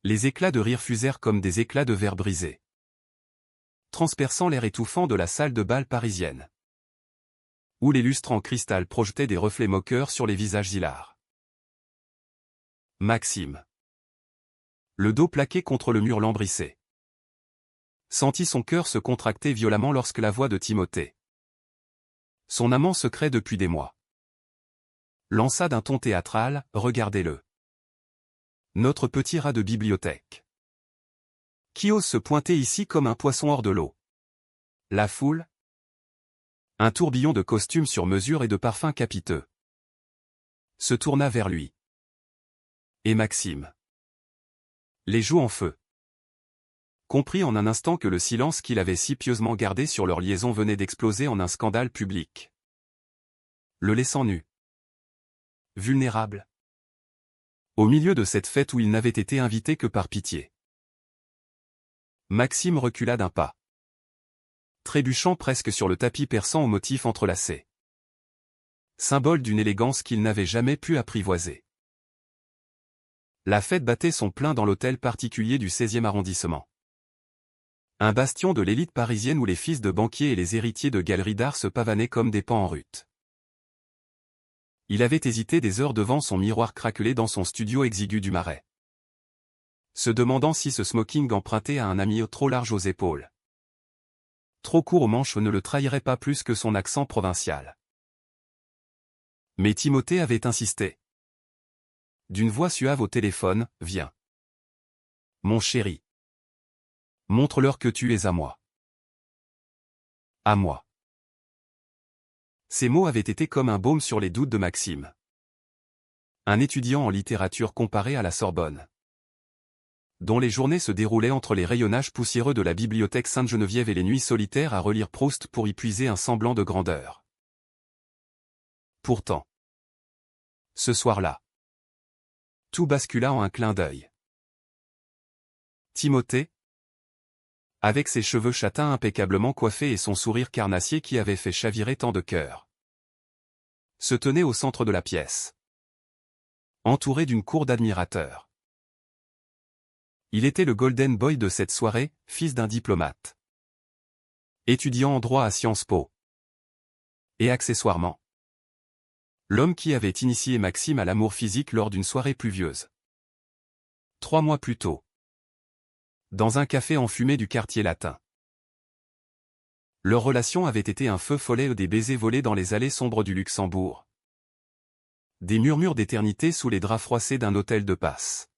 Les éclats de rire fusèrent comme des éclats de verre brisé, transperçant l'air étouffant de la salle de bal parisienne, où les lustres en cristal projetaient des reflets moqueurs sur les visages hilars. Maxime, le dos plaqué contre le mur lambrissé, sentit son cœur se contracter violemment lorsque la voix de Timothée, son amant secret depuis des mois, lança d'un ton théâtral, « Regardez-le. Notre petit rat de bibliothèque. Qui ose se pointer ici comme un poisson hors de l'eau ?» La foule, un tourbillon de costumes sur mesure et de parfums capiteux, se tourna vers lui. Et Maxime, les joues en feu, comprit en un instant que le silence qu'il avait si pieusement gardé sur leur liaison venait d'exploser en un scandale public, le laissant nu, vulnérable, au milieu de cette fête où il n'avait été invité que par pitié. Maxime recula d'un pas, trébuchant presque sur le tapis perçant aux motifs entrelacés, symbole d'une élégance qu'il n'avait jamais pu apprivoiser. La fête battait son plein dans l'hôtel particulier du 16e arrondissement. Un bastion de l'élite parisienne où les fils de banquiers et les héritiers de galeries d'art se pavanaient comme des paons en rut. Il avait hésité des heures devant son miroir craquelé dans son studio exigu du Marais, se demandant si ce smoking emprunté à un ami trop large aux épaules, trop court aux manches ne le trahirait pas plus que son accent provincial. Mais Timothée avait insisté. D'une voix suave au téléphone, « Viens. Mon chéri. Montre-leur que tu es à moi. À moi. » Ces mots avaient été comme un baume sur les doutes de Maxime, un étudiant en littérature comparée à la Sorbonne, dont les journées se déroulaient entre les rayonnages poussiéreux de la bibliothèque Sainte-Geneviève et les nuits solitaires à relire Proust pour y puiser un semblant de grandeur. Pourtant, ce soir-là, tout bascula en un clin d'œil. Timothée, avec ses cheveux châtains impeccablement coiffés et son sourire carnassier qui avait fait chavirer tant de cœurs, se tenait au centre de la pièce, entouré d'une cour d'admirateurs. Il était le golden boy de cette soirée, fils d'un diplomate, étudiant en droit à Sciences Po, et accessoirement, l'homme qui avait initié Maxime à l'amour physique lors d'une soirée pluvieuse, 3 mois plus tôt, dans un café enfumé du quartier latin. Leur relation avait été un feu follet, des baisers volés dans les allées sombres du Luxembourg, des murmures d'éternité sous les draps froissés d'un hôtel de passe.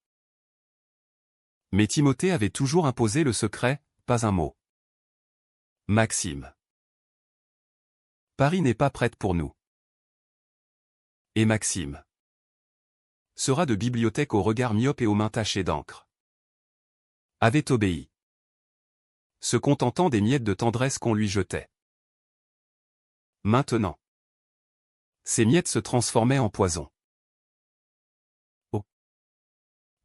Mais Timothée avait toujours imposé le secret, pas un mot. Maxime. Paris n'est pas prête pour nous. Et Maxime sera de bibliothèque au regard myope et aux mains tachées d'encre, avait obéi, se contentant des miettes de tendresse qu'on lui jetait. Maintenant, ces miettes se transformaient en poison. Oh,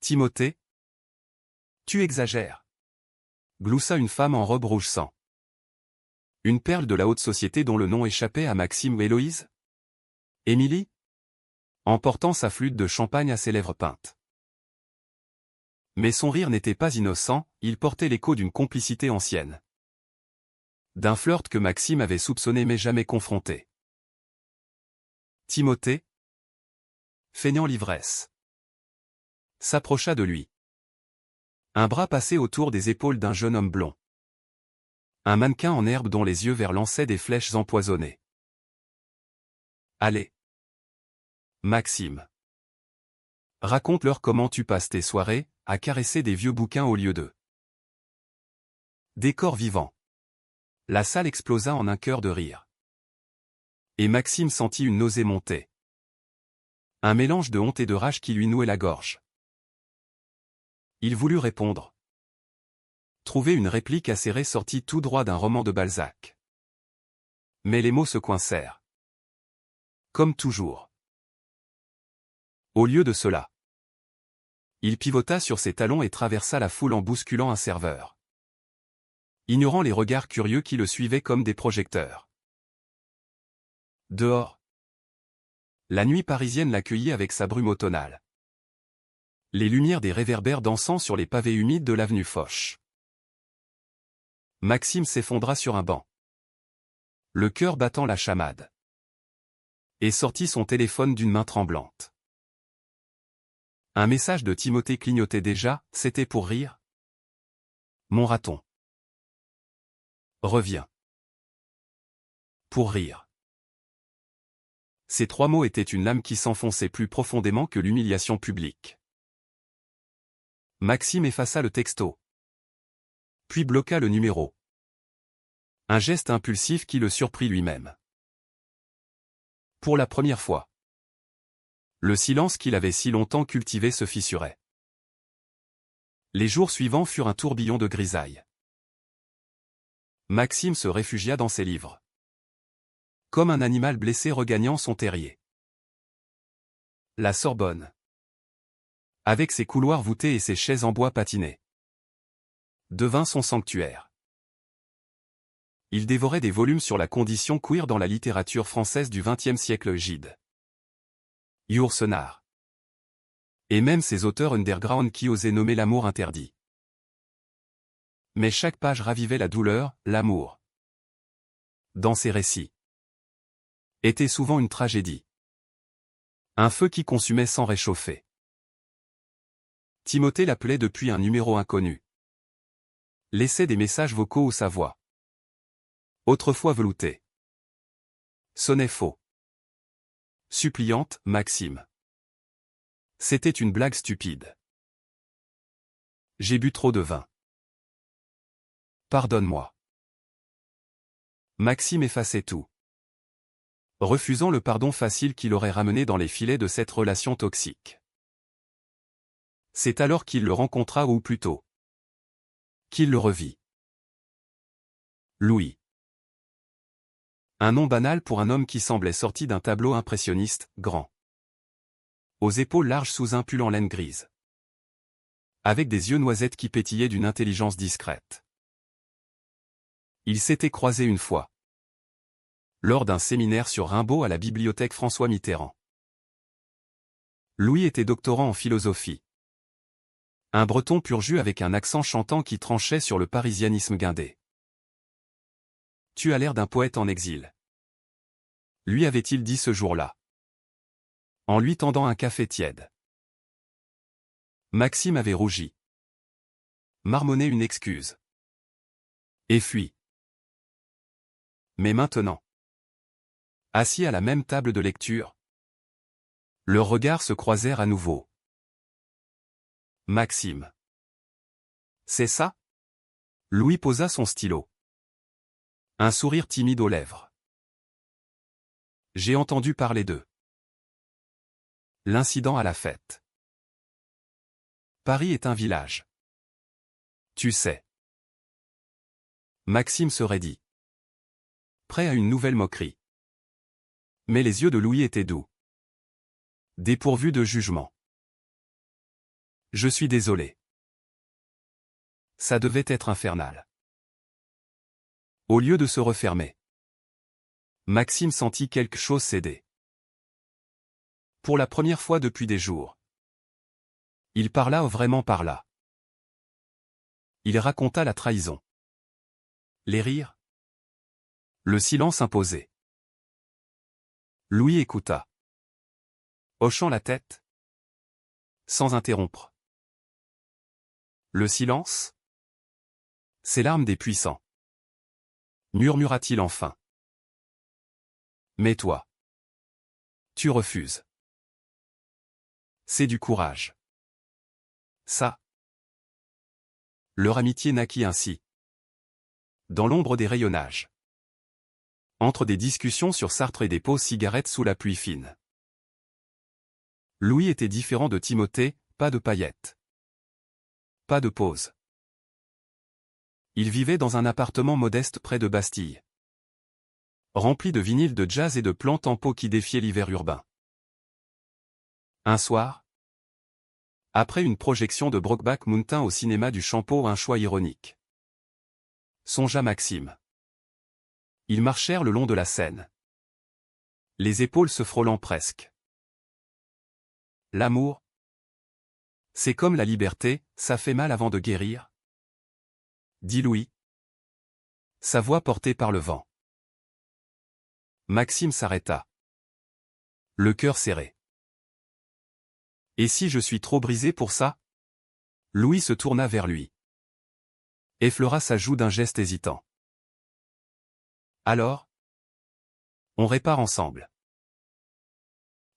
Timothée, tu exagères, gloussa une femme en robe rouge sang. Une perle de la haute société dont le nom échappait à Maxime ou Héloïse ? Émilie ? Emportant sa flûte de champagne à ses lèvres peintes. Mais son rire n'était pas innocent, il portait l'écho d'une complicité ancienne, d'un flirt que Maxime avait soupçonné mais jamais confronté. Timothée, feignant l'ivresse, s'approcha de lui. Un bras passé autour des épaules d'un jeune homme blond. Un mannequin en herbe dont les yeux verts lançaient des flèches empoisonnées. Allez. Maxime. Raconte-leur comment tu passes tes soirées, à caresser des vieux bouquins au lieu d'eux. Décor vivant. La salle explosa en un chœur de rire. Et Maxime sentit une nausée monter. Un mélange de honte et de rage qui lui nouait la gorge. Il voulut répondre. Trouver une réplique acérée sortie tout droit d'un roman de Balzac. Mais les mots se coincèrent. Comme toujours. Au lieu de cela, il pivota sur ses talons et traversa la foule en bousculant un serveur, ignorant les regards curieux qui le suivaient comme des projecteurs. Dehors, la nuit parisienne l'accueillit avec sa brume automnale. Les lumières des réverbères dansant sur les pavés humides de l'avenue Foch. Maxime s'effondra sur un banc. Le cœur battant la chamade. Et sortit son téléphone d'une main tremblante. Un message de Timothée clignotait déjà, c'était pour rire. Mon raton. Reviens. Pour rire. Ces 3 mots étaient une lame qui s'enfonçait plus profondément que l'humiliation publique. Maxime effaça le texto. Puis bloqua le numéro. Un geste impulsif qui le surprit lui-même. Pour la première fois. Le silence qu'il avait si longtemps cultivé se fissurait. Les jours suivants furent un tourbillon de grisaille. Maxime se réfugia dans ses livres. Comme un animal blessé regagnant son terrier. La Sorbonne. Avec ses couloirs voûtés et ses chaises en bois patinées. Devint son sanctuaire. Il dévorait des volumes sur la condition queer dans la littérature française du XXe siècle. Gide. Yourcenar. Et même ces auteurs underground qui osaient nommer l'amour interdit. Mais chaque page ravivait la douleur, l'amour. Dans ses récits. Était souvent une tragédie. Un feu qui consumait sans réchauffer. Timothée l'appelait depuis un numéro inconnu. Laissait des messages vocaux ou sa voix. Autrefois veloutée. Sonnait faux. Suppliante, Maxime. C'était une blague stupide. J'ai bu trop de vin. Pardonne-moi. Maxime effaçait tout. Refusant le pardon facile qui l'aurait ramené dans les filets de cette relation toxique. C'est alors qu'il le rencontra ou plutôt. Qu'il le revit. Louis. Un nom banal pour un homme qui semblait sorti d'un tableau impressionniste, grand. Aux épaules larges sous un pull en laine grise. Avec des yeux noisettes qui pétillaient d'une intelligence discrète. Ils s'étaient croisés une fois. Lors d'un séminaire sur Rimbaud à la bibliothèque François Mitterrand. Louis était doctorant en philosophie. Un breton pur jus avec un accent chantant qui tranchait sur le parisianisme guindé. Tu as l'air d'un poète en exil. Lui avait-il dit ce jour-là. En lui tendant un café tiède. Maxime avait rougi. Marmonné une excuse. Et fui. Mais maintenant. Assis à la même table de lecture. Leurs regards se croisèrent à nouveau. Maxime. C'est ça? Louis posa son stylo. Un sourire timide aux lèvres. J'ai entendu parler d'eux. L'incident à la fête. Paris est un village. Tu sais. Maxime se raidit. Prêt à une nouvelle moquerie. Mais les yeux de Louis étaient doux. Dépourvus de jugement. Je suis désolé. Ça devait être infernal. Au lieu de se refermer. Maxime sentit quelque chose céder. Pour la première fois depuis des jours. Il parla vraiment parla. Il raconta la trahison. Les rires. Le silence imposé. Louis écouta. Hochant la tête. Sans interrompre. Le silence. C'est l'arme des puissants. Murmura-t-il enfin. Mais toi. Tu refuses. C'est du courage. Ça. Leur amitié naquit ainsi. Dans l'ombre des rayonnages. Entre des discussions sur Sartre et des pauses cigarettes sous la pluie fine. Louis était différent de Timothée, pas de paillettes. Pas de pause. Il vivait dans un appartement modeste près de Bastille. Rempli de vinyles de jazz et de plantes en pot qui défiaient l'hiver urbain. Un soir, après une projection de Brokeback Mountain au cinéma du Champeau, un choix ironique. Songea Maxime. Ils marchèrent le long de la Seine. Les épaules se frôlant presque. L'amour. C'est comme la liberté, ça fait mal avant de guérir, dit Louis, sa voix portée par le vent. Maxime s'arrêta, le cœur serré. Et si je suis trop brisé pour ça? Louis se tourna vers lui. Effleura sa joue d'un geste hésitant. Alors? On répare ensemble.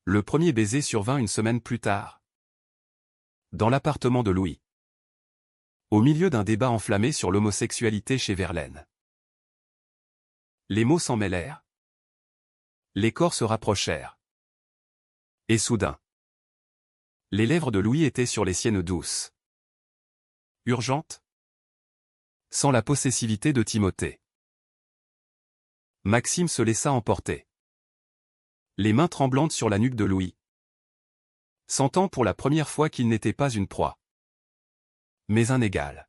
Le premier baiser survint une semaine plus tard. Dans l'appartement de Louis. Au milieu d'un débat enflammé sur l'homosexualité chez Verlaine. Les mots s'en mêlèrent. Les corps se rapprochèrent. Et soudain, les lèvres de Louis étaient sur les siennes douces. Urgentes? Sans la possessivité de Timothée. Maxime se laissa emporter. Les mains tremblantes sur la nuque de Louis. Sentant pour la première fois qu'il n'était pas une proie, mais un égal.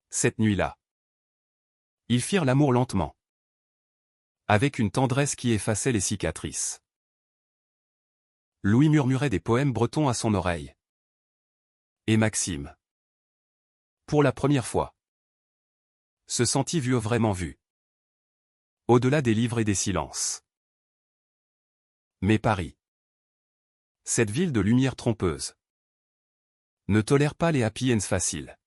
Cette nuit-là, ils firent l'amour lentement, avec une tendresse qui effaçait les cicatrices. Louis murmurait des poèmes bretons à son oreille. Et Maxime, pour la première fois, se sentit vu vraiment vu. Au-delà des livres et des silences. Mais Paris, cette ville de lumière trompeuse, ne tolère pas les happy ends faciles.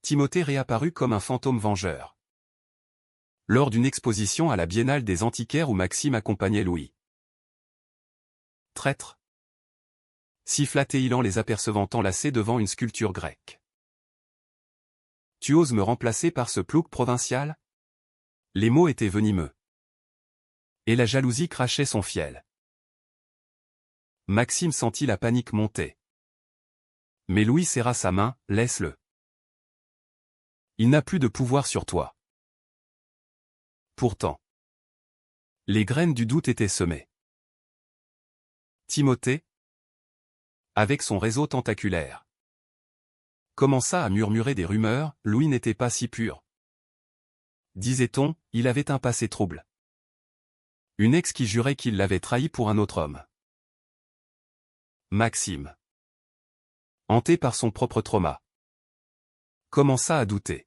Timothée réapparut comme un fantôme vengeur. Lors d'une exposition à la Biennale des Antiquaires où Maxime accompagnait Louis. Traître, siffla Téilan les apercevant enlacés devant une sculpture grecque. Tu oses me remplacer par ce plouc provincial? Les mots étaient venimeux. Et la jalousie crachait son fiel. Maxime sentit la panique monter. Mais Louis serra sa main, laisse-le. Il n'a plus de pouvoir sur toi. Pourtant, les graines du doute étaient semées. Timothée, avec son réseau tentaculaire, commença à murmurer des rumeurs, Louis n'était pas si pur. Disait-on, il avait un passé trouble. Une ex qui jurait qu'il l'avait trahi pour un autre homme. Maxime, hanté par son propre trauma, commença à douter.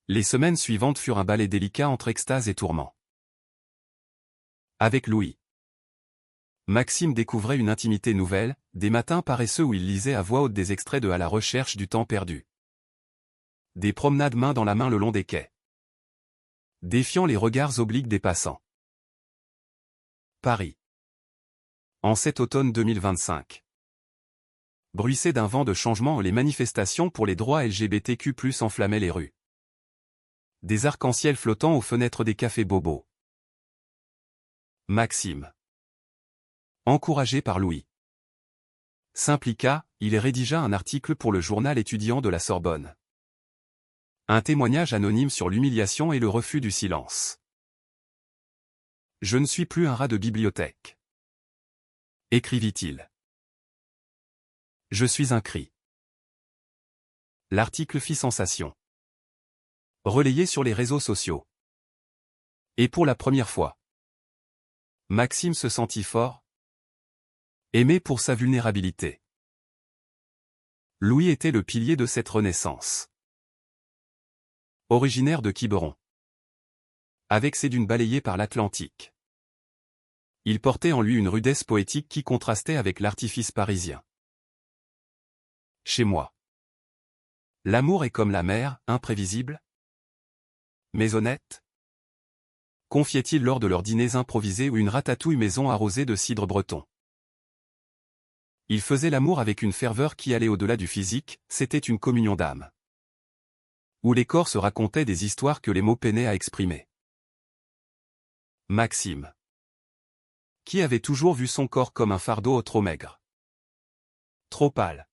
Les semaines suivantes furent un balai délicat entre extase et tourment. Avec Louis, Maxime découvrait une intimité nouvelle, des matins paresseux où il lisait à voix haute des extraits de À la recherche du temps perdu. Des promenades main dans la main le long des quais. Défiant les regards obliques des passants. Paris. En cet automne 2025. Bruissé d'un vent de changement, les manifestations pour les droits LGBTQ+ enflammaient les rues. Des arcs-en-ciel flottant aux fenêtres des cafés bobos. Maxime, encouragé par Louis, s'impliqua, il rédigea un article pour le journal étudiant de la Sorbonne. Un témoignage anonyme sur l'humiliation et le refus du silence. Je ne suis plus un rat de bibliothèque, écrivit-il. Je suis un cri. L'article fit sensation. Relayé sur les réseaux sociaux. Et pour la première fois, Maxime se sentit fort, aimé pour sa vulnérabilité. Louis était le pilier de cette renaissance. Originaire de Quiberon, avec ses dunes balayées par l'Atlantique, il portait en lui une rudesse poétique qui contrastait avec l'artifice parisien. Chez moi, l'amour est comme la mer, imprévisible, mais honnête, confiait-il lors de leurs dîners improvisés ou une ratatouille maison arrosée de cidre breton. Il faisait l'amour avec une ferveur qui allait au-delà du physique, c'était une communion d'âme. Où les corps se racontaient des histoires que les mots peinaient à exprimer. Maxime, qui avait toujours vu son corps comme un fardeau trop maigre, trop pâle,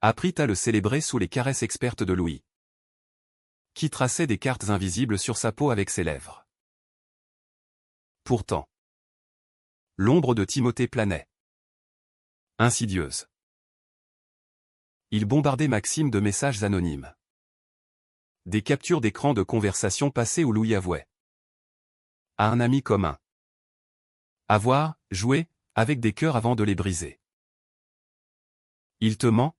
apprit à le célébrer sous les caresses expertes de Louis, qui traçait des cartes invisibles sur sa peau avec ses lèvres. Pourtant, l'ombre de Timothée planait. Insidieuse. Il bombardait Maxime de messages anonymes. Des captures d'écran de conversations passées où Louis avouait à un ami commun avoir joué avec des cœurs avant de les briser. Il te ment?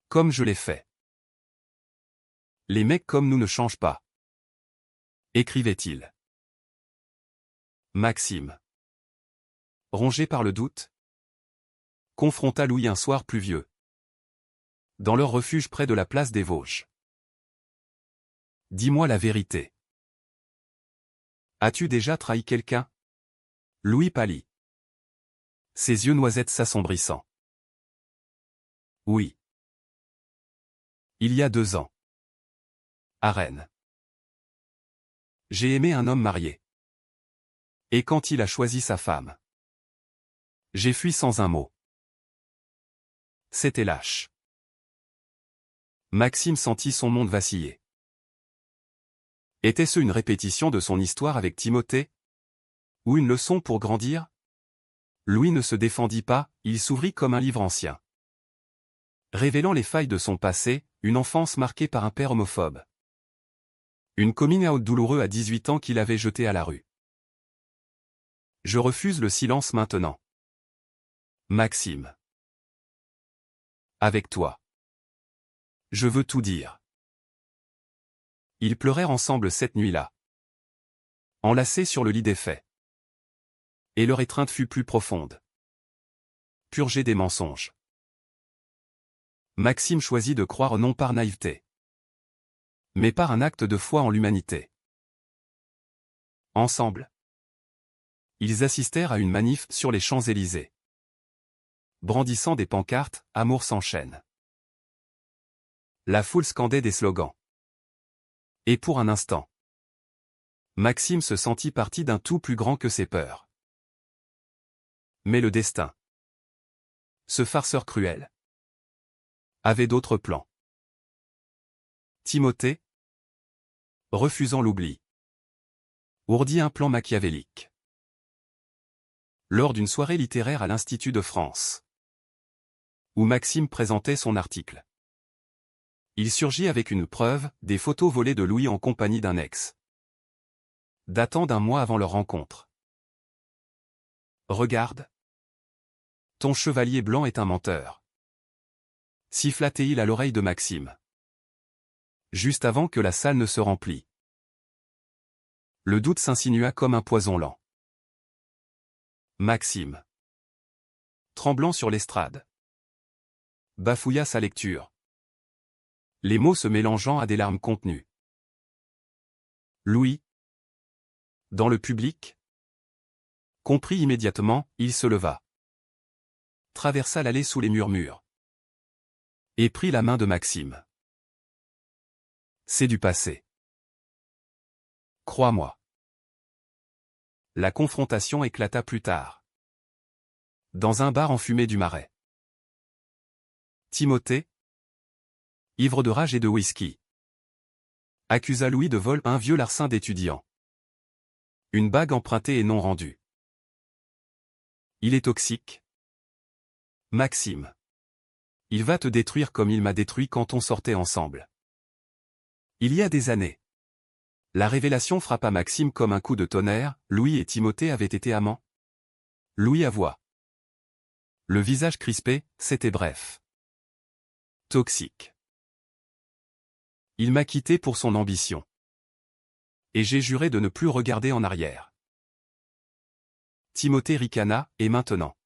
Comme je l'ai fait. Les mecs comme nous ne changent pas. Écrivait-il. Maxime, rongé par le doute, confronta Louis un soir pluvieux, dans leur refuge près de la place des Vosges. Dis-moi la vérité. As-tu déjà trahi quelqu'un? Louis pâlit. Ses yeux noisettes s'assombrissant. Oui. Il y a 2 ans. À Rennes. J'ai aimé un homme marié. Et quand il a choisi sa femme, j'ai fui sans un mot. C'était lâche. Maxime sentit son monde vaciller. Était-ce une répétition de son histoire avec Timothée? Ou une leçon pour grandir? Louis ne se défendit pas, il s'ouvrit comme un livre ancien, révélant les failles de son passé, une enfance marquée par un père homophobe. Une coming out douloureux à 18 ans qu'il avait jeté à la rue. Je refuse le silence maintenant. Maxime. Avec toi. Je veux tout dire. Ils pleurèrent ensemble cette nuit-là, enlacés sur le lit défait. Et leur étreinte fut plus profonde. Purgée des mensonges. Maxime choisit de croire non par naïveté, mais par un acte de foi en l'humanité. Ensemble, ils assistèrent à une manif sur les Champs-Élysées. Brandissant des pancartes, « Amour s'enchaîne ». La foule scandait des slogans. Et pour un instant, Maxime se sentit partie d'un tout plus grand que ses peurs. Mais le destin, ce farceur cruel, avait d'autres plans. Timothée, refusant l'oubli, ourdit un plan machiavélique. Lors d'une soirée littéraire à l'Institut de France, où Maxime présentait son article, il surgit avec une preuve, des photos volées de Louis en compagnie d'un ex, datant d'1 mois avant leur rencontre. Regarde. Ton chevalier blanc est un menteur. Siffla-t-il à l'oreille de Maxime, juste avant que la salle ne se remplît. Le doute s'insinua comme un poison lent. Maxime, tremblant sur l'estrade, bafouilla sa lecture, les mots se mélangeant à des larmes contenues. Louis, dans le public, comprit immédiatement, il se leva, traversa l'allée sous les murmures, et prit la main de Maxime. C'est du passé. Crois-moi. La confrontation éclata plus tard, dans un bar enfumé du Marais. Timothée, ivre de rage et de whisky, accusa Louis de vol un vieux larcin d'étudiant. Une bague empruntée et non rendue. Il est toxique. Maxime. Il va te détruire comme il m'a détruit quand on sortait ensemble. Il y a des années. La révélation frappa Maxime comme un coup de tonnerre, Louis et Timothée avaient été amants. Louis avoua. Le visage crispé, c'était bref. Toxique. Il m'a quitté pour son ambition. Et j'ai juré de ne plus regarder en arrière. Timothée ricana, et maintenant?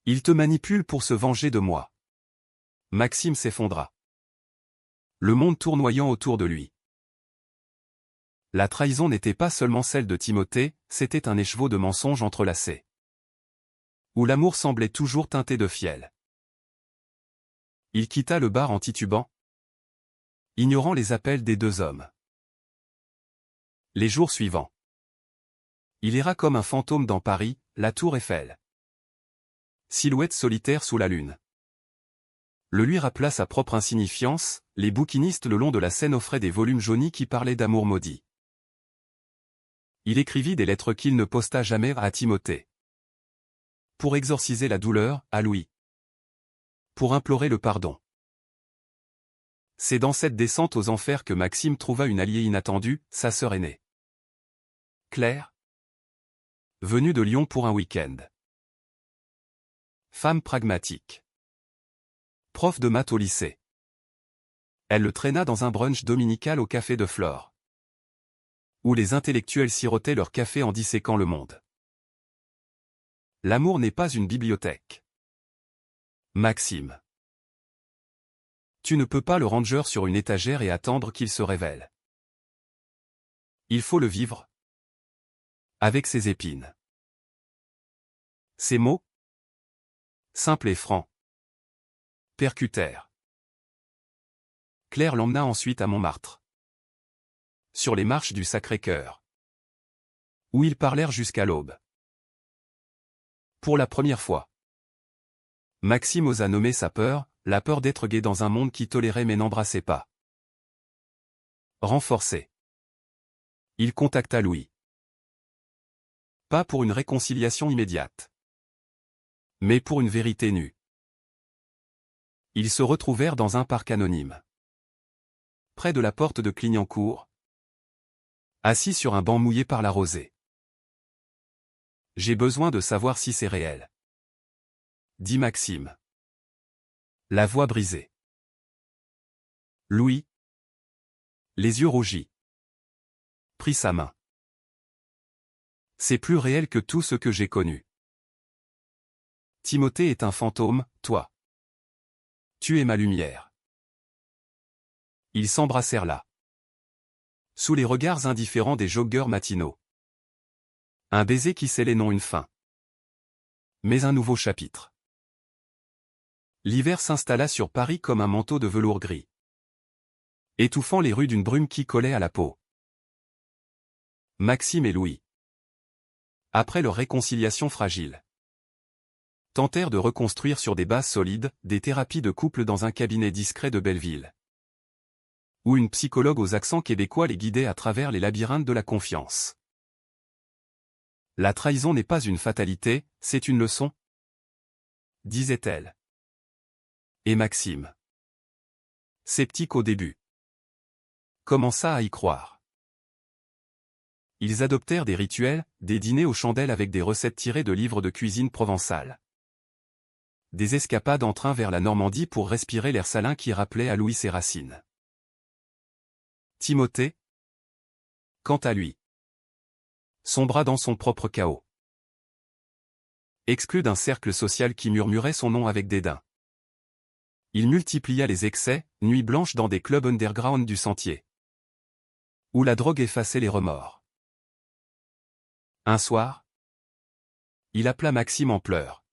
Il te manipule pour se venger de moi. Maxime s'effondra. Le monde tournoyant autour de lui. La trahison n'était pas seulement celle de Timothée, c'était un écheveau de mensonges entrelacés, où l'amour semblait toujours teinté de fiel. Il quitta le bar en titubant, ignorant les appels des 2 hommes. Les jours suivants, il erra comme un fantôme dans Paris, la tour Eiffel. Silhouette solitaire sous la lune. Le lui rappela sa propre insignifiance, les bouquinistes le long de la Seine offraient des volumes jaunis qui parlaient d'amour maudit. Il écrivit des lettres qu'il ne posta jamais à Timothée. Pour exorciser la douleur, à Louis. Pour implorer le pardon. C'est dans cette descente aux enfers que Maxime trouva une alliée inattendue, sa sœur aînée. Claire. Venue de Lyon pour un week-end. Femme pragmatique. Prof de maths au lycée. Elle le traîna dans un brunch dominical au café de Flore, où les intellectuels sirotaient leur café en disséquant le monde. L'amour n'est pas une bibliothèque. Maxime. Tu ne peux pas le ranger sur une étagère et attendre qu'il se révèle. Il faut le vivre. Avec ses épines. Ces mots, simples et francs, percutèrent. Claire l'emmena ensuite à Montmartre, sur les marches du Sacré-Cœur, où ils parlèrent jusqu'à l'aube. Pour la première fois, Maxime osa nommer sa peur, la peur d'être gay dans un monde qui tolérait mais n'embrassait pas. Renforcé, il contacta Louis. Pas pour une réconciliation immédiate, mais pour une vérité nue. Ils se retrouvèrent dans un parc anonyme, près de la porte de Clignancourt, assis sur un banc mouillé par la rosée. « J'ai besoin de savoir si c'est réel, » dit Maxime, la voix brisée. Louis, les yeux rougis, prit sa main. « C'est plus réel que tout ce que j'ai connu. Timothée est un fantôme, toi. Tu es ma lumière. » Ils s'embrassèrent là, sous les regards indifférents des joggeurs matinaux. Un baiser qui scellait non une fin, mais un nouveau chapitre. L'hiver s'installa sur Paris comme un manteau de velours gris, étouffant les rues d'une brume qui collait à la peau. Maxime et Louis, après leur réconciliation fragile, tentèrent de reconstruire sur des bases solides des thérapies de couple dans un cabinet discret de Belleville, où une psychologue aux accents québécois les guidait à travers les labyrinthes de la confiance. La trahison n'est pas une fatalité, c'est une leçon, disait-elle. Et Maxime, sceptique au début, commença à y croire. Ils adoptèrent des rituels, des dîners aux chandelles avec des recettes tirées de livres de cuisine provençale. Des escapades en train vers la Normandie pour respirer l'air salin qui rappelait à Louis ses racines. Timothée, quant à lui, sombra dans son propre chaos. Exclu d'un cercle social qui murmurait son nom avec dédain. Il multiplia les excès, nuits blanches dans des clubs underground du Sentier, où la drogue effaçait les remords. Un soir, il appela Maxime en pleurs.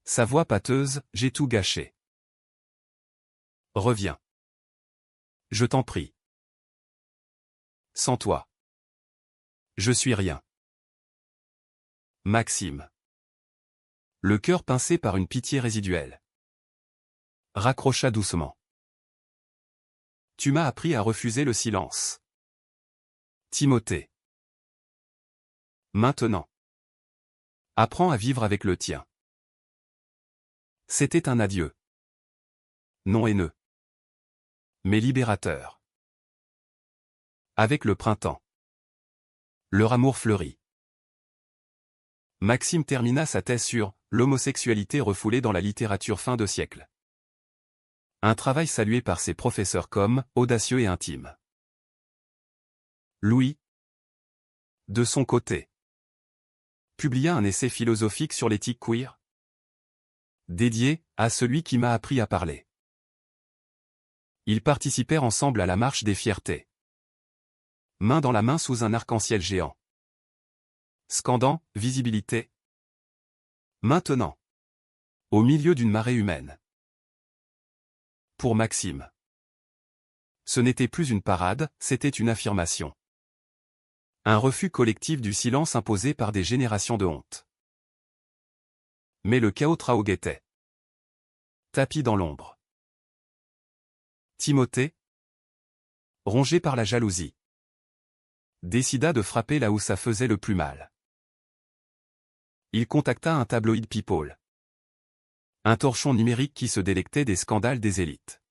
Sa voix pâteuse, « J'ai tout gâché. Reviens. Je t'en prie. Sans toi, je suis rien. » Maxime, le cœur pincé par une pitié résiduelle, raccrocha doucement. Tu m'as appris à refuser le silence, Timothée. Maintenant, apprends à vivre avec le tien. C'était un adieu. Non haineux, mais libérateur. Avec le printemps, leur amour fleurit. Maxime termina sa thèse sur « L'homosexualité refoulée dans la littérature fin de siècle ». Un travail salué par ses professeurs comme « audacieux et intime ». Louis, de son côté, publia un essai philosophique sur l'éthique queer, dédié à celui qui m'a appris à parler. Ils participèrent ensemble à la marche des fiertés, main dans la main sous un arc-en-ciel géant, scandant « Visibilité ». Maintenant, au milieu d'une marée humaine. Pour Maxime, ce n'était plus une parade, c'était une affirmation. Un refus collectif du silence imposé par des générations de honte. Mais le chaos trao-guettait, tapis dans l'ombre. Timothée, rongé par la jalousie, décida de frapper là où ça faisait le plus mal. Il contacta un tabloïd People, un torchon numérique qui se délectait des scandales des élites.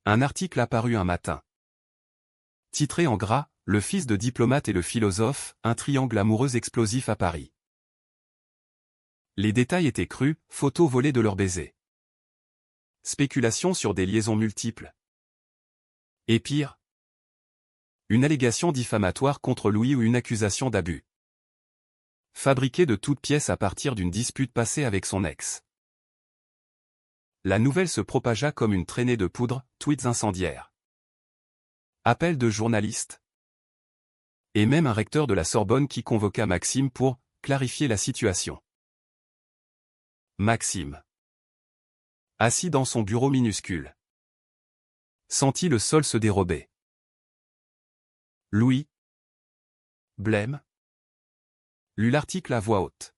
Un article apparut un matin, titré en gras « Le fils de diplomate et le philosophe, un triangle amoureux explosif à Paris ». Les détails étaient crus, photos volées de leur baiser. Spéculation sur des liaisons multiples. Et pire, une allégation diffamatoire contre Louis ou une accusation d'abus. Fabriquée de toutes pièces à partir d'une dispute passée avec son ex. La nouvelle se propagea comme une traînée de poudre, tweets incendiaires. Appels de journalistes. Et même un recteur de la Sorbonne qui convoqua Maxime pour clarifier la situation. Maxime, assis dans son bureau minuscule, sentit le sol se dérober. Louis, blême, lut l'article à voix haute.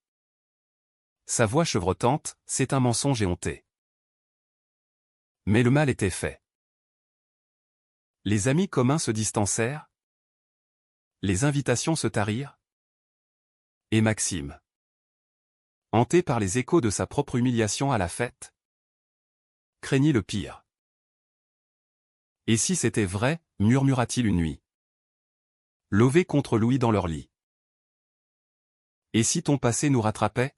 Sa voix chevrotante, c'est un mensonge éhonté. Mais le mal était fait. Les amis communs se distancèrent. Les invitations se tarirent. Et Maxime, hanté par les échos de sa propre humiliation à la fête, craignit le pire. Et si c'était vrai, murmura-t-il une nuit, lové contre Louis dans leur lit. Et si ton passé nous rattrapait?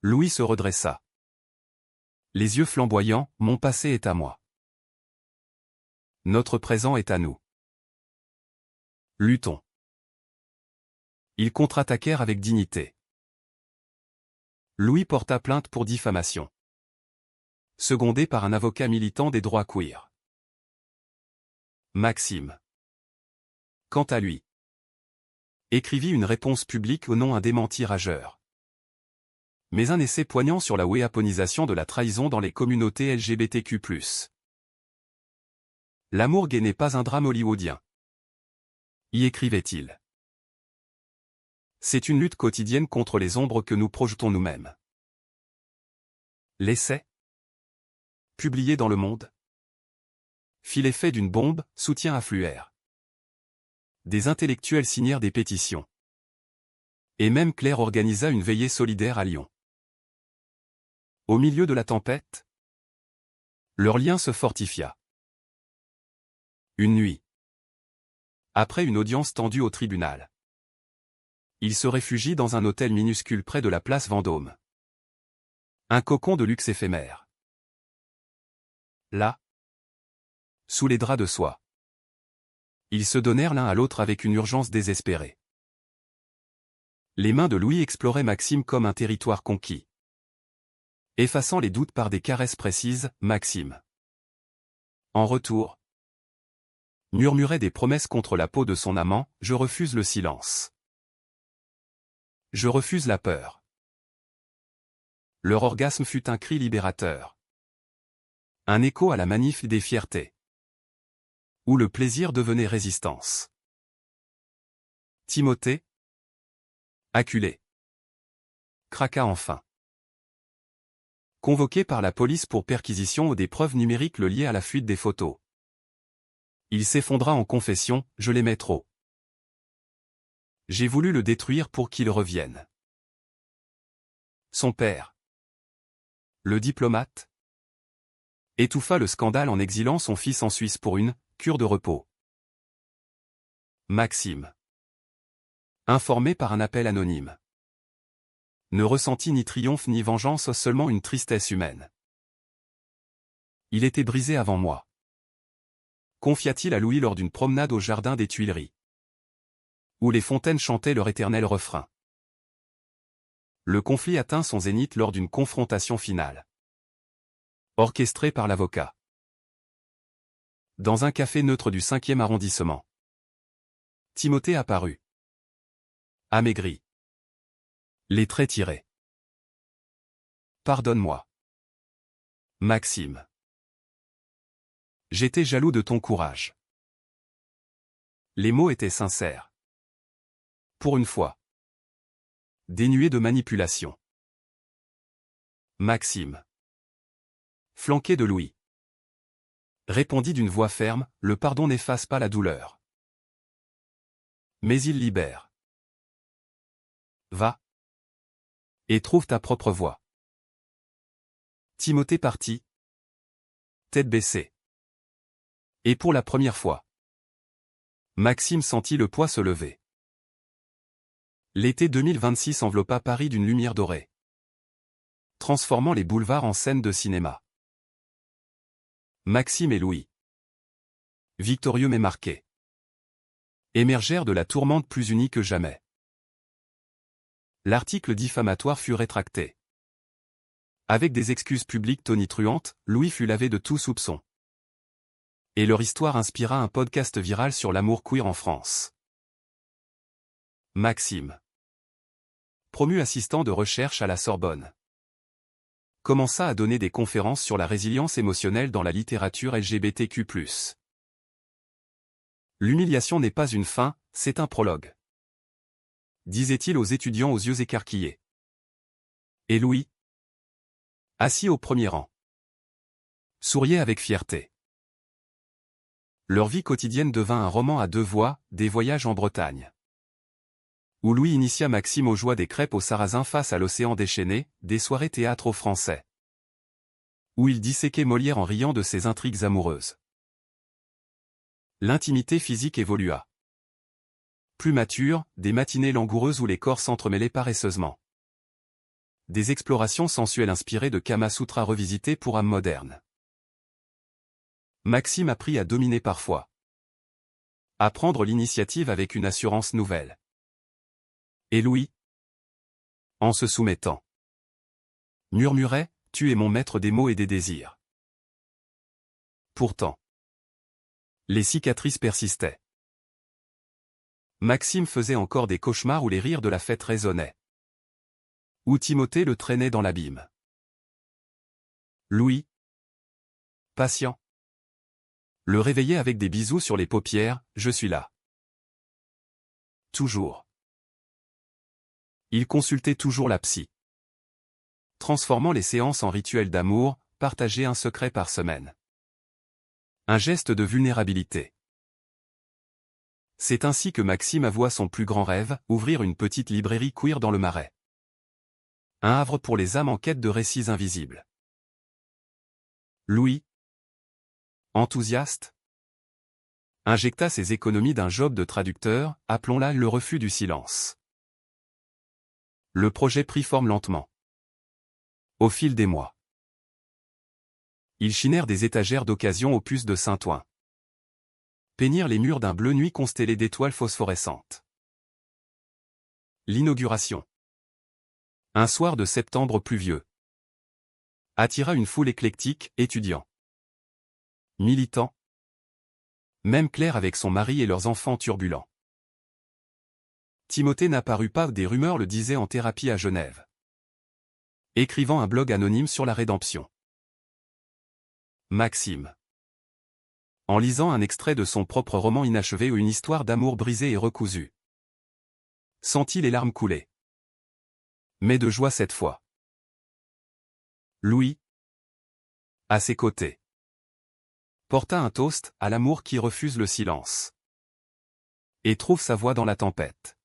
Louis se redressa. Les yeux flamboyants, mon passé est à moi. Notre présent est à nous. Luttons. Ils contre-attaquèrent avec dignité. Louis porta plainte pour diffamation. Secondé par un avocat militant des droits queer. Maxime, quant à lui, écrivit une réponse publique au nom un démenti rageur. Mais un essai poignant sur la wéaponisation de la trahison dans les communautés LGBTQ+. L'amour gay n'est pas un drame hollywoodien. Y écrivait-il. C'est une lutte quotidienne contre les ombres que nous projetons nous-mêmes. L'essai, publié dans Le Monde, fit l'effet d'une bombe, soutien affluèrent. Des intellectuels signèrent des pétitions. Et même Claire organisa une veillée solidaire à Lyon. Au milieu de la tempête, leur lien se fortifia. Une nuit, après une audience tendue au tribunal, il se réfugie dans un hôtel minuscule près de la place Vendôme. Un cocon de luxe éphémère. Là, sous les draps de soie, ils se donnèrent l'un à l'autre avec une urgence désespérée. Les mains de Louis exploraient Maxime comme un territoire conquis. Effaçant les doutes par des caresses précises, Maxime, en retour, murmurait des promesses contre la peau de son amant, je refuse le silence. Je refuse la peur. Leur orgasme fut un cri libérateur. Un écho à la manif des fiertés. Où le plaisir devenait résistance. Timothée, acculé, craqua enfin. Convoqué par la police pour perquisition des preuves numériques le liées à la fuite des photos. Il s'effondra en confession, je l'aimais trop. J'ai voulu le détruire pour qu'il revienne. Son père, le diplomate, étouffa le scandale en exilant son fils en Suisse pour une cure de repos. Maxime, informé par un appel anonyme, ne ressentit ni triomphe ni vengeance, seulement une tristesse humaine. Il était brisé avant moi. Confia-t-il à Louis lors d'une promenade au jardin des Tuileries, où les fontaines chantaient leur éternel refrain. Le conflit atteint son zénith lors d'une confrontation finale, orchestrée par l'avocat. Dans un café neutre du 5e arrondissement, Timothée apparut. Amaigri. Les traits tirés. Pardonne-moi. Maxime. J'étais jaloux de ton courage. Les mots étaient sincères. Pour une fois. Dénués de manipulation. Maxime, flanqué de Louis, répondit d'une voix ferme, le pardon n'efface pas la douleur. Mais il libère. Va. Et trouve ta propre voie. Timothée partit, tête baissée. Et pour la première fois, Maxime sentit le poids se lever. L'été 2026 enveloppa Paris d'une lumière dorée. transformant les boulevards en scènes de cinéma. Maxime et Louis, victorieux mais marqués, émergèrent de la tourmente plus unis que jamais. L'article diffamatoire fut rétracté. Avec des excuses publiques tonitruantes, Louis fut lavé de tout soupçon. Et leur histoire inspira un podcast viral sur l'amour queer en France. Maxime, promu assistant de recherche à la Sorbonne, commença à donner des conférences sur la résilience émotionnelle dans la littérature LGBTQ+. L'humiliation n'est pas une fin, c'est un prologue, disait-il aux étudiants aux yeux écarquillés. Et Louis, assis au premier rang, souriait avec fierté. Leur vie quotidienne devint un roman à deux voix, des voyages en Bretagne, où Louis initia Maxime aux joies des crêpes au sarrasin face à l'océan déchaîné, des soirées théâtre aux Français, où il disséquait Molière en riant de ses intrigues amoureuses. L'intimité physique évolua. Plus mature, des matinées langoureuses où les corps s'entremêlaient paresseusement. Des explorations sensuelles inspirées de Kama Sutra revisités pour âme moderne. Maxime apprit à dominer parfois, à prendre l'initiative avec une assurance nouvelle. Et Louis, en se soumettant, murmurait « Tu es mon maître des mots et des désirs ». Pourtant, les cicatrices persistaient. Maxime faisait encore des cauchemars où les rires de la fête résonnaient, où Timothée le traînait dans l'abîme. Louis, patient, le réveillait avec des bisous sur les paupières, « Je suis là. Toujours. » Il consultait toujours la psy, transformant les séances en rituels d'amour, partager un secret par semaine. Un geste de vulnérabilité. C'est ainsi que Maxime avoua son plus grand rêve, ouvrir une petite librairie queer dans le Marais. Un havre pour les âmes en quête de récits invisibles. Louis, enthousiaste, injecta ses économies d'un job de traducteur, appelons-la le refus du silence. Le projet prit forme lentement. Au fil des mois, ils chinèrent des étagères d'occasion aux puces de Saint-Ouen. Peignirent les murs d'un bleu nuit constellé d'étoiles phosphorescentes. L'inauguration, un soir de septembre pluvieux, attira une foule éclectique, étudiants, militants, même Claire avec son mari et leurs enfants turbulents. Timothée n'apparut pas, des rumeurs le disaient, en thérapie à Genève, écrivant un blog anonyme sur la rédemption. Maxime, en lisant un extrait de son propre roman inachevé ou une histoire d'amour brisée et recousue, sentit les larmes couler. Mais de joie cette fois. Louis, à ses côtés, porta un toast à l'amour qui refuse le silence et trouve sa voie dans la tempête.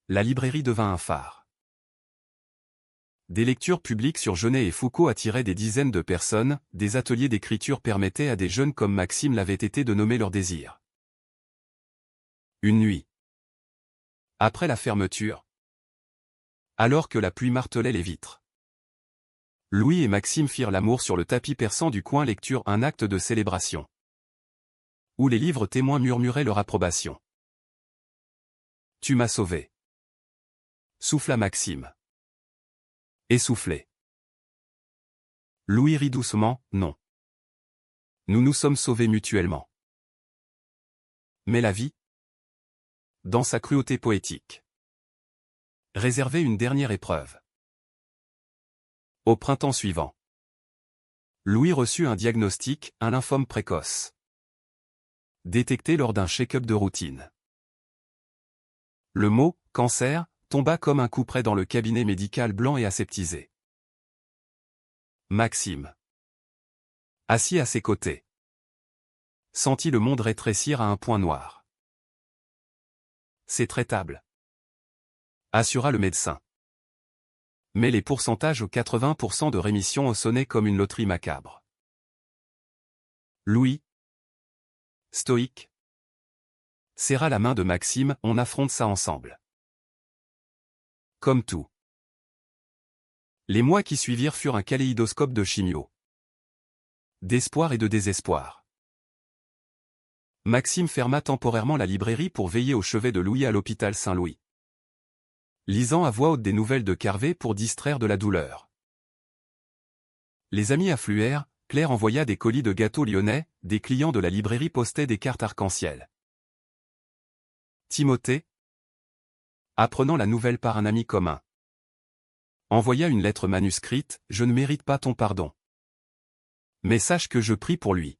La librairie devint un phare. Des lectures publiques sur Genet et Foucault attiraient des dizaines de personnes, des ateliers d'écriture permettaient à des jeunes comme Maxime l'avait été de nommer leurs désirs. Une nuit, après la fermeture, alors que la pluie martelait les vitres, Louis et Maxime firent l'amour sur le tapis persan du coin lecture, un acte de célébration, où les livres témoins murmuraient leur approbation. « Tu m'as sauvé », souffla Maxime. Essoufflé. Louis rit doucement, non. Nous nous sommes sauvés mutuellement. Mais la vie, dans sa cruauté poétique, réservait une dernière épreuve. Au printemps suivant, Louis reçut un diagnostic, un lymphome précoce, détecté lors d'un check-up de routine. Le mot « cancer » tomba comme un coup près dans le cabinet médical blanc et aseptisé. Maxime, assis à ses côtés, sentit le monde rétrécir à un point noir. C'est traitable, assura le médecin. Mais les pourcentages aux 80% de rémission sonnaient comme une loterie macabre. Louis, stoïque, serra la main de Maxime, on affronte ça ensemble. Comme tout. Les mois qui suivirent furent un kaléidoscope de chimio. D'espoir et de désespoir. Maxime ferma temporairement la librairie pour veiller au chevet de Louis à l'hôpital Saint-Louis. Lisant à voix haute des nouvelles de Carvet pour distraire de la douleur. Les amis affluèrent, Claire envoya des colis de gâteaux lyonnais, des clients de la librairie postaient des cartes arc-en-ciel. Timothée, apprenant la nouvelle par un ami commun, envoya une lettre manuscrite, « Je ne mérite pas ton pardon. Mais sache que je prie pour lui.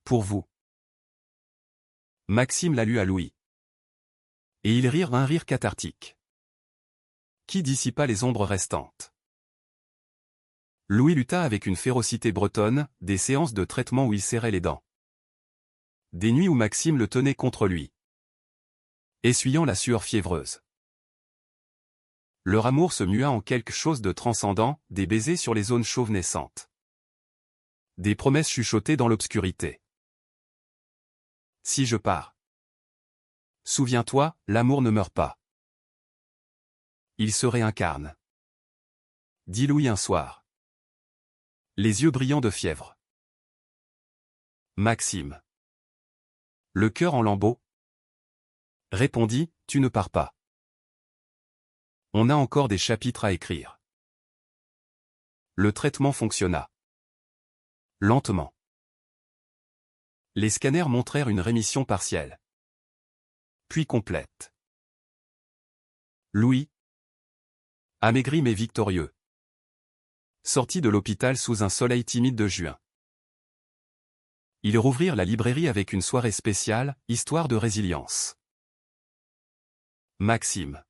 Pour vous. » Maxime la lut à Louis. Et ils rirent un rire cathartique, qui dissipa les ombres restantes. Louis lutta avec une férocité bretonne, des séances de traitement où il serrait les dents. Des nuits où Maxime le tenait contre lui, essuyant la sueur fiévreuse. Leur amour se mua en quelque chose de transcendant, des baisers sur les zones chauves naissantes. Des promesses chuchotées dans l'obscurité. Si je pars. Souviens-toi, l'amour ne meurt pas. Il se réincarne. Dit Louis un soir. Les yeux brillants de fièvre. Maxime, le cœur en lambeaux, répondit, tu ne pars pas. On a encore des chapitres à écrire. Le traitement fonctionna. Lentement. Les scanners montrèrent une rémission partielle. Puis complète. Louis, amaigri mais victorieux, sortit de l'hôpital sous un soleil timide de juin. Ils rouvrirent la librairie avec une soirée spéciale, histoire de résilience. Maxime,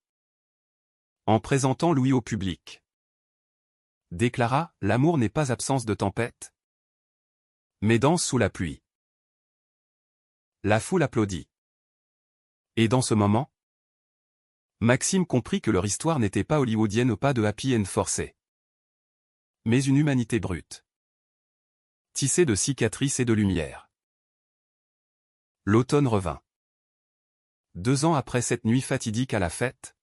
en présentant Louis au public, déclara, l'amour n'est pas absence de tempête, mais danse sous la pluie. La foule applaudit. Et dans ce moment, Maxime comprit que leur histoire n'était pas hollywoodienne au pas de happy end forcé, mais une humanité brute, tissée de cicatrices et de lumière. L'automne revint. 2 ans après cette nuit fatidique à la fête,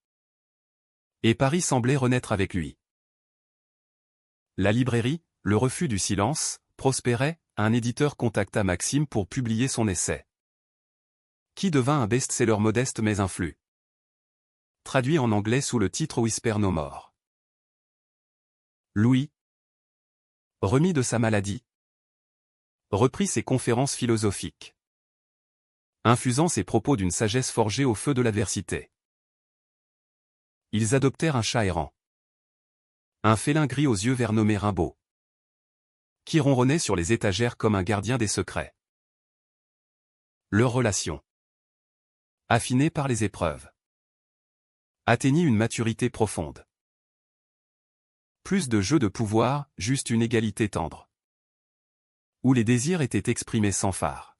et Paris semblait renaître avec lui. La librairie, le refus du silence, prospérait, un éditeur contacta Maxime pour publier son essai, qui devint un best-seller modeste mais influe. Traduit en anglais sous le titre Whisper No More. Louis, remis de sa maladie, reprit ses conférences philosophiques, infusant ses propos d'une sagesse forgée au feu de l'adversité. Ils adoptèrent un chat errant, un félin gris aux yeux verts nommé Rimbaud, qui ronronnait sur les étagères comme un gardien des secrets. Leur relation, affinée par les épreuves, atteignit une maturité profonde. Plus de jeu de pouvoir, juste une égalité tendre, où les désirs étaient exprimés sans phare.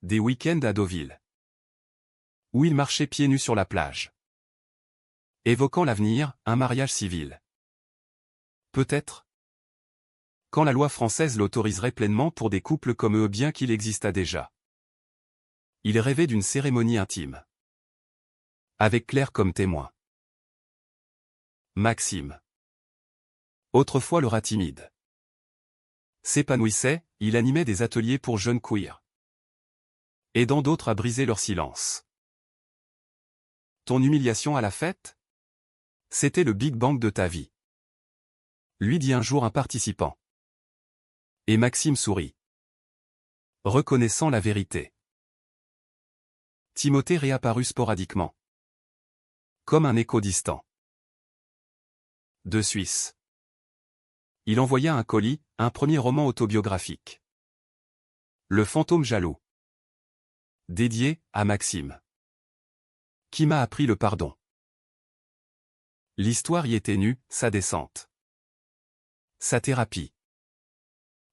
Des week-ends à Deauville, où il marchait pieds nus sur la plage, évoquant l'avenir, un mariage civil. Peut-être, quand la loi française l'autoriserait pleinement pour des couples comme eux bien qu'il existât déjà. Il rêvait d'une cérémonie intime, avec Claire comme témoin. Maxime, autrefois le rat timide, s'épanouissait, il animait des ateliers pour jeunes queers, aidant d'autres à briser leur silence. Ton humiliation à la fête? C'était le Big Bang de ta vie, lui dit un jour un participant. Et Maxime sourit, reconnaissant la vérité. Timothée réapparut sporadiquement, comme un écho distant. De Suisse. Il envoya un colis, un premier roman autobiographique. Le fantôme jaloux. Dédié à Maxime, qui m'a appris le pardon. L'histoire y était nue, sa descente, sa thérapie,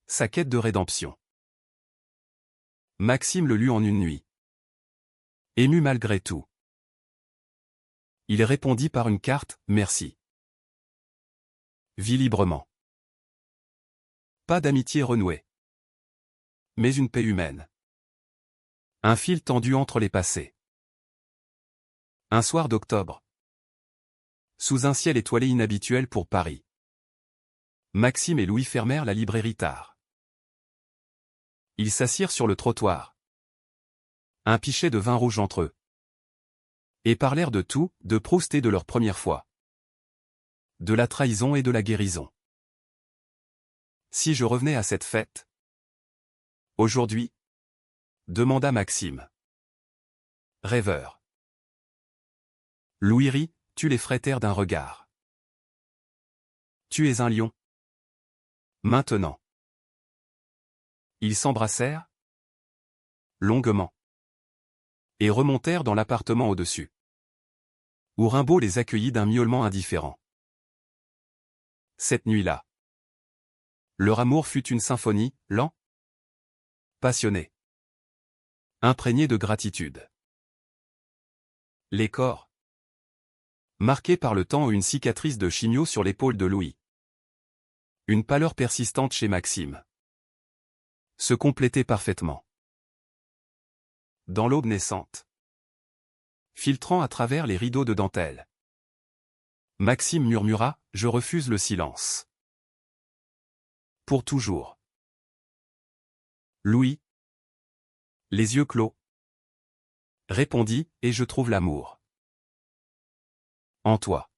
sa quête de rédemption. Maxime le lut en une nuit, ému malgré tout. Il répondit par une carte, merci. Vis librement. Pas d'amitié renouée, mais une paix humaine. Un fil tendu entre les passés. Un soir d'octobre, Sous un ciel étoilé inhabituel pour Paris. Maxime et Louis fermèrent la librairie tard. Ils s'assirent sur le trottoir. Un pichet de vin rouge entre eux. Et parlèrent de tout, de Proust et de leur première fois. De la trahison et de la guérison. Si je revenais à cette fête? Aujourd'hui? Demanda Maxime. Rêveur. Louis rit, tu l'effraies taire d'un regard. Tu es un lion. Maintenant. Ils s'embrassèrent longuement et remontèrent dans l'appartement au-dessus, où Rimbaud les accueillit d'un miaulement indifférent. Cette nuit-là, leur amour fut une symphonie, lent, passionné, imprégné de gratitude. Les corps, marqués par le temps, une cicatrice de chimio sur l'épaule de Louis. Une pâleur persistante chez Maxime. Se complétaient parfaitement. Dans l'aube naissante, filtrant à travers les rideaux de dentelle, Maxime murmura, je refuse le silence. Pour toujours. Louis, les yeux clos, répondit, et je trouve l'amour. En toi.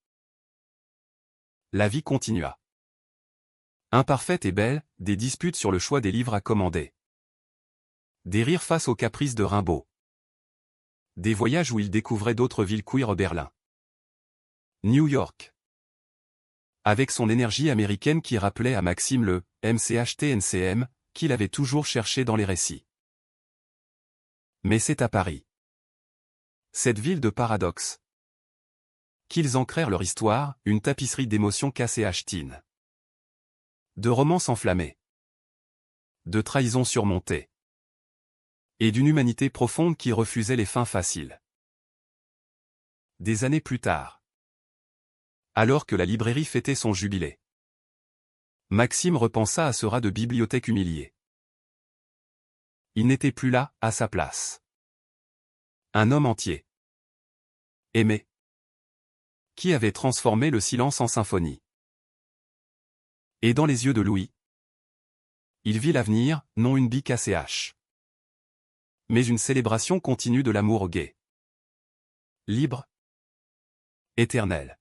La vie continua. Imparfaite et belle, des disputes sur le choix des livres à commander. Des rires face aux caprices de Rimbaud. Des voyages où il découvrait d'autres villes queer, Berlin. New York. Avec son énergie américaine qui rappelait à Maxime le MCHTNCM qu'il avait toujours cherché dans les récits. Mais c'est à Paris, cette ville de paradoxes, qu'ils ancrèrent leur histoire, une tapisserie d'émotions cassées achetines. De romances enflammées. De trahisons surmontées. Et d'une humanité profonde qui refusait les fins faciles. Des années plus tard, alors que la librairie fêtait son jubilé, Maxime repensa à ce rat de bibliothèque humilié. Il n'était plus là, à sa place. Un homme entier. Aimé. Qui avait transformé le silence en symphonie. Et dans les yeux de Louis, il vit l'avenir, non une bique ACH, mais une célébration continue de l'amour gay. Libre. Éternel.